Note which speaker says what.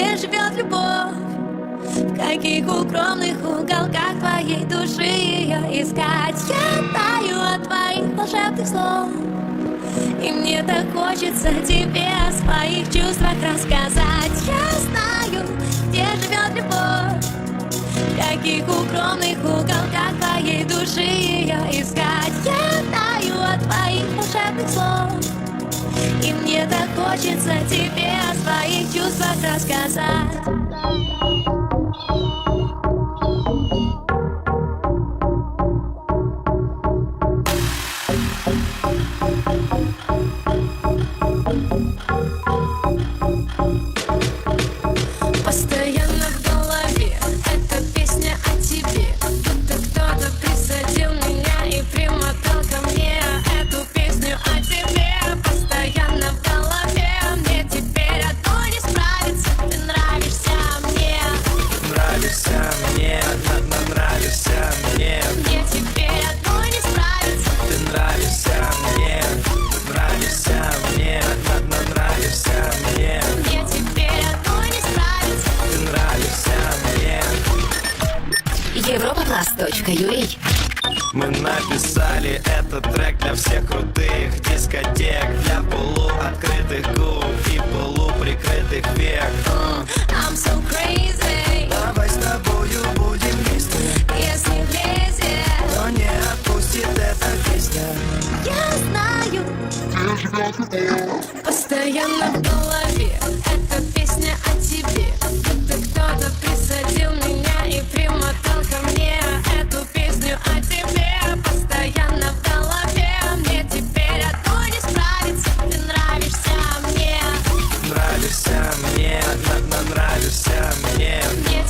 Speaker 1: где живет любовь, в каких укромных уголках твоей души ее искать. Я таю от твоих волшебных слов, и мне так хочется тебе о своих чувствах рассказать. Я знаю, где живет любовь, в каких укромных уголках твоей души ее искать. Я таю от твоих волшебных слов, и мне так хочется тебе о своих чувствах рассказать. Постоянно в голове эта песня о тебе, будто кто-то присадил меня и примотал ко мне эту песню о тебе. Постоянно в голове, мне теперь одно не справиться. Ты нравишься мне,
Speaker 2: нравишься мне, нравишься мне.
Speaker 1: мне теперь одно не справиться.
Speaker 2: Ты нравишься мне, нравишься мне, нравишься мне.
Speaker 1: Мне теперь одно не справиться.
Speaker 2: Ты нравишься мне.
Speaker 3: Europaplus.ua.
Speaker 2: Мы написали этот трек для всех крутых дискотек, для полуоткрытых губ и полуприкрытых век.
Speaker 1: I'm so crazy,
Speaker 2: Давай с тобою будем вместе,
Speaker 1: если влезет.
Speaker 2: но не отпустит эта песня.
Speaker 1: Я знаю, постоянно в голове эта песня о тебе, будто кто-то присадил меня и примотал ко мне эту песню о тебе. Постоянно в голове, мне теперь одно не справиться. Ты нравишься мне,
Speaker 2: Нравишься мне, нравишься мне.
Speaker 1: мне